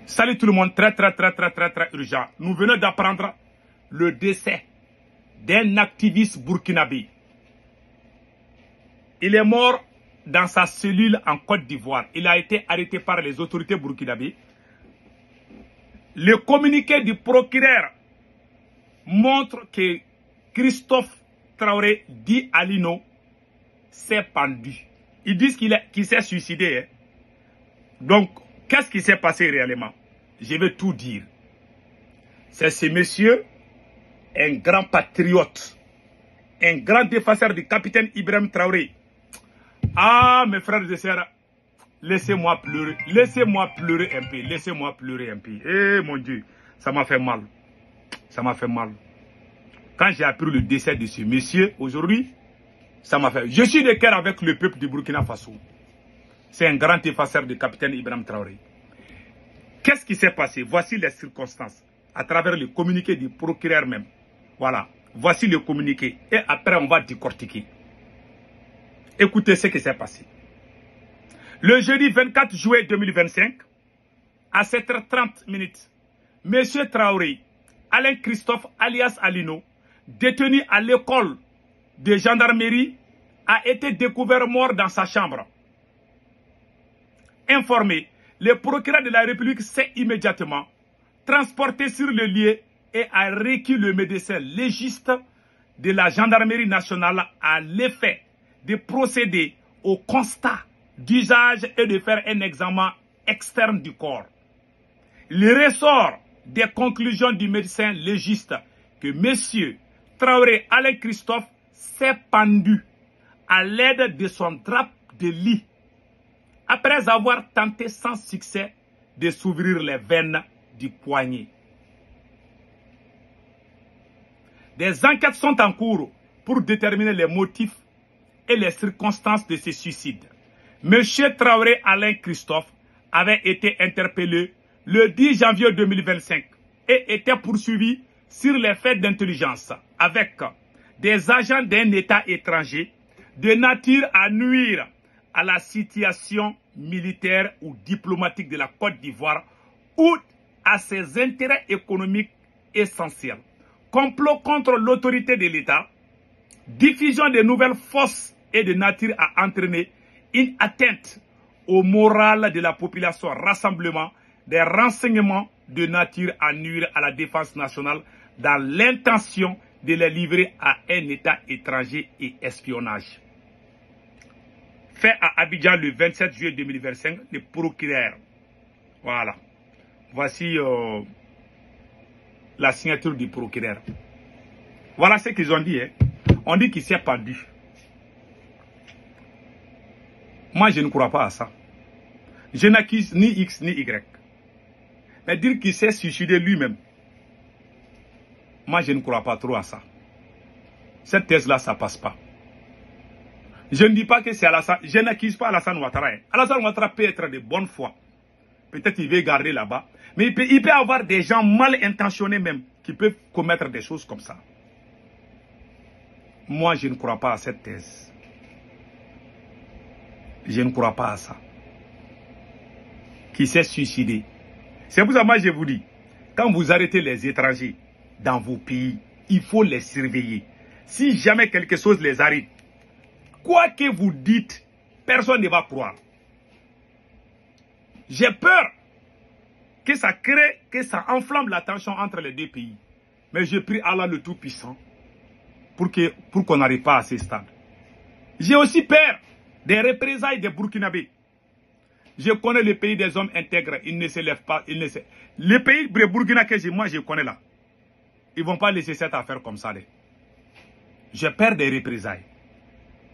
Salut tout le monde, très urgent. Nous venons d'apprendre le décès d'un activiste burkinabé. Il est mort dans sa cellule en Côte d'Ivoire. Il a été arrêté par les autorités burkinabées. Le communiqué du procureur montre que Christophe Traoré dit Alino s'est pendu. Ils disent qu'il s'est suicidé. Hein. Donc, qu'est-ce qui s'est passé réellement? Je vais tout dire. C'est ce monsieur, un grand patriote, un grand défenseur du capitaine Ibrahim Traoré. Ah, mes frères et sœurs, laissez-moi pleurer. Laissez-moi pleurer un peu. Laissez-moi pleurer un peu. Eh mon Dieu, ça m'a fait mal. Ça m'a fait mal. Quand j'ai appris le décès de ce monsieur aujourd'hui, ça m'a fait... Je suis de cœur avec le peuple du Burkina Faso. C'est un grand défenseur du capitaine Ibrahim Traoré. Qu'est-ce qui s'est passé? Voici les circonstances. À travers le communiqué du procureur même. Voilà. Voici le communiqué. Et après, on va décortiquer. Écoutez ce qui s'est passé. Le jeudi 24 juillet 2025, à 7h30, M. Traoré, Alain Christophe alias Alino, détenu à l'école de gendarmerie, a été découvert mort dans sa chambre. Informé, le procureur de la République s'est immédiatement transporté sur le lieu et a requis le médecin légiste de la gendarmerie nationale à l'effet de procéder au constat d'usage et de faire un examen externe du corps. Il ressort des conclusions du médecin légiste que M. Traoré Alain Christophe s'est pendu à l'aide de son drap de lit après avoir tenté sans succès de s'ouvrir les veines du poignet. Des enquêtes sont en cours pour déterminer les motifs et les circonstances de ce suicide. M. Traoré Alain Christophe avait été interpellé le 10 janvier 2025 et était poursuivi sur les faits d'intelligence avec des agents d'un État étranger de nature à nuire à la situation militaire ou diplomatique de la Côte d'Ivoire ou à ses intérêts économiques essentiels. Complot contre l'autorité de l'État, diffusion de nouvelles fausses et de nature à entraîner une atteinte au moral de la population, rassemblement des renseignements de nature à nuire à la défense nationale dans l'intention de les livrer à un État étranger et espionnage. Fait à Abidjan le 27 juillet 2025, le procureur. Voilà. Voici la signature du procureur. Voilà ce qu'ils ont dit. Hein. On dit qu'il s'est pendu. Moi, je ne crois pas à ça. Je n'accuse ni X ni Y. Mais dire qu'il s'est suicidé lui-même, moi, je ne crois pas trop à ça. Cette thèse-là, ça ne passe pas. Je ne dis pas que c'est Alassane. Je n'accuse pas Alassane Ouattara. Hein. Alassane Ouattara peut être de bonne foi. Peut-être qu'il veut garder là-bas. Mais il peut avoir des gens mal intentionnés même qui peuvent commettre des choses comme ça. Moi, je ne crois pas à cette thèse. Je ne crois pas à ça. Qui s'est suicidé. C'est pour ça que moi je vous dis, quand vous arrêtez les étrangers dans vos pays, il faut les surveiller. Si jamais quelque chose les arrive, quoi que vous dites, personne ne va croire. J'ai peur que ça crée, que ça enflamme la tension entre les deux pays. Mais je prie Allah le Tout-Puissant pour qu'on n'arrive pas à ce stade. J'ai aussi peur des représailles des Burkinabés. Je connais le pays des hommes intègres, ils ne se lèvent pas. Le pays de Burkina que moi je connais là, ils ne vont pas laisser cette affaire comme ça. J'ai peur des représailles.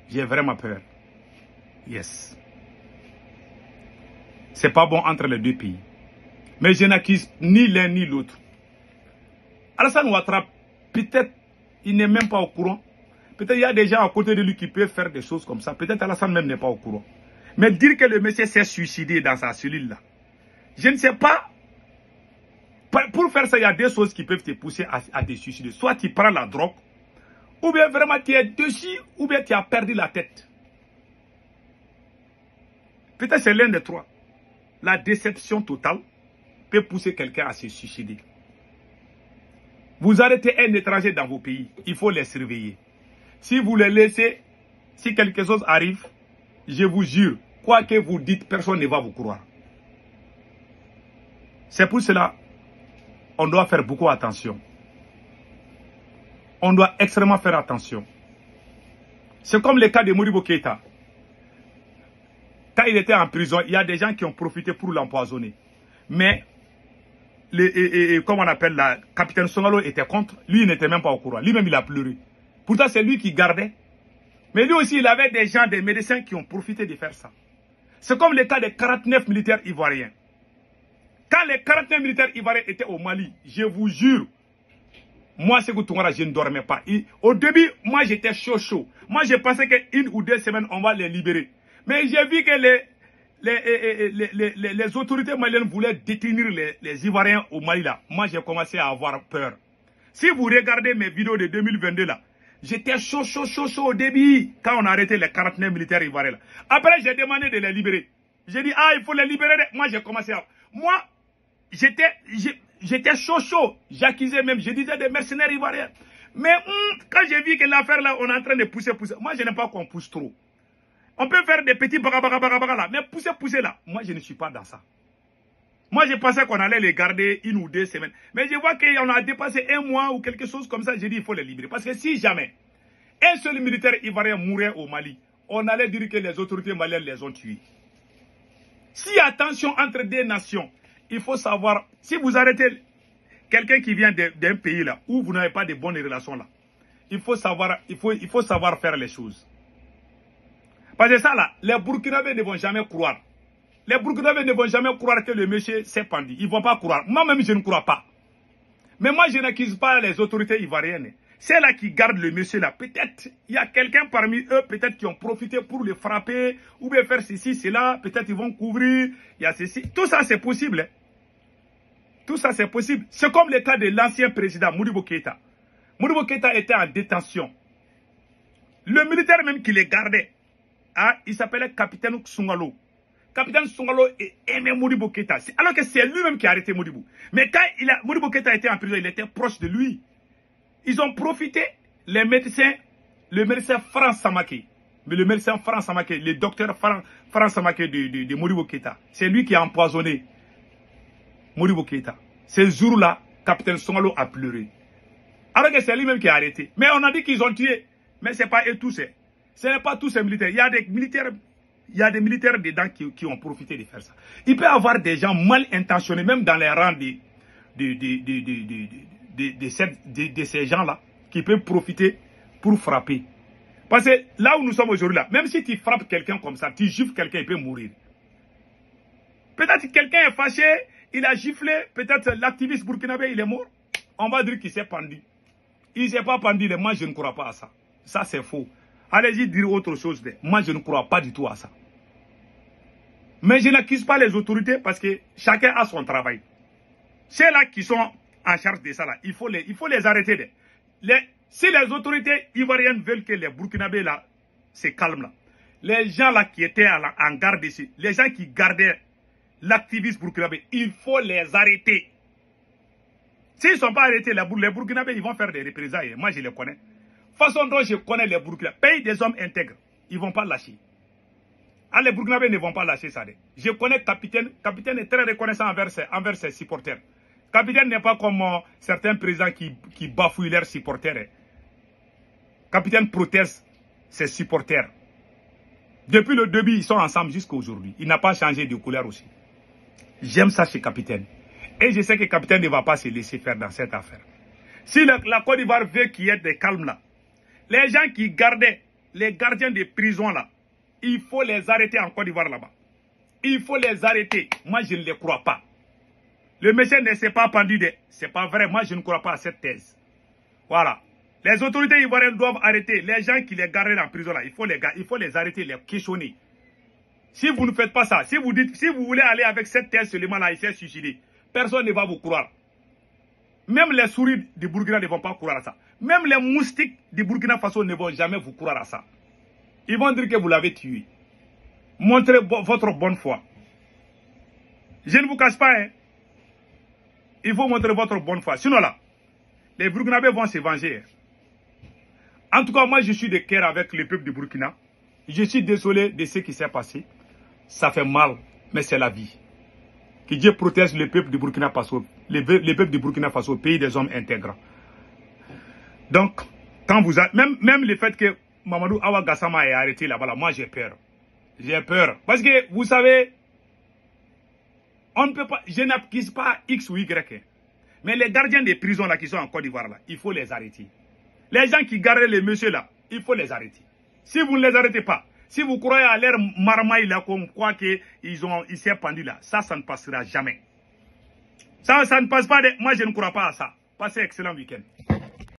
J'ai vraiment peur. Yes. C'est pas bon entre les deux pays. Mais je n'accuse ni l'un ni l'autre. Alassane Ouattara, peut-être il n'est même pas au courant. Peut-être il y a des gens à côté de lui qui peuvent faire des choses comme ça. Peut-être Alassane même n'est pas au courant. Mais dire que le monsieur s'est suicidé dans sa cellule là, je ne sais pas. Pour faire ça, il y a des choses qui peuvent te pousser à te suicider. Soit tu prends la drogue, ou bien vraiment tu es dessus, ou bien tu as perdu la tête. Peut-être c'est l'un des trois. La déception totale. peut pousser quelqu'un à se suicider. Vous arrêtez un étranger dans vos pays, il faut les surveiller. Si vous les laissez, si quelque chose arrive, je vous jure, quoi que vous dites, personne ne va vous croire. C'est pour cela on doit faire beaucoup attention. On doit extrêmement faire attention. C'est comme le cas de Modibo Keïta. Quand il était en prison, il y a des gens qui ont profité pour l'empoisonner. Mais, comme on appelle la capitaine Songalo était contre. Lui, il n'était même pas au courant. Lui-même, il a pleuré. Pourtant, c'est lui qui gardait. Mais lui aussi, il avait des gens, des médecins qui ont profité de faire ça. C'est comme le cas des 49 militaires ivoiriens. Quand les 49 militaires ivoiriens étaient au Mali, je vous jure, moi, Sékou Tounkara, je ne dormais pas. Au début, moi, j'étais chaud. Moi, je pensais qu'une ou 2 semaines, on va les libérer. Mais j'ai vu que les autorités maliennes voulaient détenir les Ivoiriens au Mali là. Moi, j'ai commencé à avoir peur. Si vous regardez mes vidéos de 2022 là, j'étais chaud au début quand on a arrêté les 49 militaires ivoiriens là. Après, j'ai demandé de les libérer. J'ai dit, ah, il faut les libérer. Moi, j'ai commencé à... Moi, j'étais chaud. J'accusais même, je disais des mercenaires ivoiriens. Mais quand j'ai vu que l'affaire là, on est en train de pousser. Moi, je n'aime pas qu'on pousse trop. On peut faire des petits baga là. Mais pousser là, moi, je ne suis pas dans ça. Moi, je pensais qu'on allait les garder 1 ou 2 semaines. Mais je vois qu'on a dépassé 1 mois ou quelque chose comme ça. J'ai dit, il faut les libérer. Parce que si jamais un seul militaire ivoirien mourait au Mali, on allait dire que les autorités maliennes les ont tués. Si attention entre 2 nations, il faut savoir, si vous arrêtez quelqu'un qui vient d'un pays là, où vous n'avez pas de bonnes relations là, il faut savoir faire les choses. Parce que ça là, les Burkinabés ne vont jamais croire. Les Burkinabés ne vont jamais croire que le monsieur s'est pendu. Ils ne vont pas croire. Moi-même, je ne crois pas. Mais moi, je n'accuse pas les autorités ivoiriennes. C'est là qui gardent le monsieur là. Peut-être, il y a quelqu'un parmi eux, peut-être qui ont profité pour le frapper, ou bien faire ceci, cela. Peut-être ils vont couvrir. Il y a ceci. Tout ça, c'est possible. Hein. Tout ça, c'est possible. C'est comme le cas de l'ancien président Modibo Keïta. Modibo Keïta était en détention. Le militaire même qui les gardait, hein, il s'appelait capitaine Songalo. Capitaine Songalo aimait Modibo Keïta. Alors que c'est lui-même qui a arrêté Modibo. Mais quand Modibo Keïta était en prison, il était proche de lui. Ils ont profité, les médecins, le médecin France Samake. Mais le médecin France Samake, le docteur France Samake de Modibo Keïta. C'est lui qui a empoisonné Modibo Keïta. Ce jour-là, capitaine Songalo a pleuré. Alors que c'est lui-même qui a arrêté. Mais on a dit qu'ils ont tué. Mais ce n'est pas eux tous. Ce n'est pas tous ces militaires. Il y a des militaires dedans qui ont profité de faire ça. Il peut y avoir des gens mal intentionnés, même dans les rangs de ces gens-là, qui peuvent profiter pour frapper. Parce que là où nous sommes aujourd'hui, là, même si tu frappes quelqu'un comme ça, tu gifles quelqu'un, il peut mourir. Peut-être que quelqu'un est fâché, il a giflé, peut-être l'activiste burkinabé, il est mort. On va dire qu'il s'est pendu. Il ne s'est pas pendu, moi je ne crois pas à ça. Ça c'est faux. Allez-y dire autre chose. Moi je ne crois pas du tout à ça. Mais je n'accuse pas les autorités parce que chacun a son travail. Ceux-là qui sont en charge de ça, là, il faut les arrêter. Si les autorités ivoiriennes veulent que les Burkinabés là, se calment là, les gens là qui étaient en garde ici, les gens qui gardaient l'activiste burkinabé, il faut les arrêter. S'ils ne sont pas arrêtés, les Burkinabés, ils vont faire des représailles. Moi, je les connais. Façon dont je connais les Burkinabés, pays des hommes intègres, ils ne vont pas lâcher. Ah, les Burkinabés ne vont pas lâcher ça. Je connais Capitaine. Capitaine est très reconnaissant envers ses supporters. Capitaine n'est pas comme certains présidents qui bafouillent leurs supporters. Capitaine protège ses supporters. Depuis le début, ils sont ensemble jusqu'à aujourd'hui. Il n'a pas changé de couleur aussi. J'aime ça chez Capitaine. Et je sais que Capitaine ne va pas se laisser faire dans cette affaire. Si la Côte d'Ivoire veut qu'il y ait des calmes là, les gens qui gardaient, les gardiens des prisons là, il faut les arrêter en Côte d'Ivoire là-bas. Il faut les arrêter. Moi, je ne les crois pas. Le monsieur ne s'est pas pendu. C'est pas vrai. Moi, je ne crois pas à cette thèse. Voilà. Les autorités ivoiriennes doivent arrêter les gens qui les gardent en prison là. Il faut les arrêter, les questionner. Si vous ne faites pas ça, si vous voulez aller avec cette thèse seulement là, il s'est suicidé, personne ne va vous croire. Même les souris du Burkina ne vont pas croire à ça. Même les moustiques du Burkina Faso ne vont jamais vous croire à ça. Ils vont dire que vous l'avez tué. Montrez votre bonne foi. Je ne vous cache pas, hein. Il faut montrer votre bonne foi. Sinon là, les Burkinabés vont se venger. En tout cas, moi, je suis de cœur avec le peuple du Burkina. Je suis désolé de ce qui s'est passé. Ça fait mal, mais c'est la vie. Que Dieu protège le peuple du Burkina Faso, le peuple du Burkina Faso, pays des hommes intègres. Donc, quand vous avez, même le fait que Mamadou Awa Gassama est arrêté là-bas, moi j'ai peur. J'ai peur. Parce que, vous savez, on ne peut pas, je n'accuse pas X ou Y. Mais les gardiens des prisons là qui sont en Côte d'Ivoire là, il faut les arrêter. Les gens qui gardent les messieurs là, il faut les arrêter. Si vous ne les arrêtez pas, si vous croyez à leur marmaille là, comme quoi qu'ils s'est pendu là, ça ne passera jamais. Ça ne passe pas. Moi, je ne crois pas à ça. Passez un excellent week-end.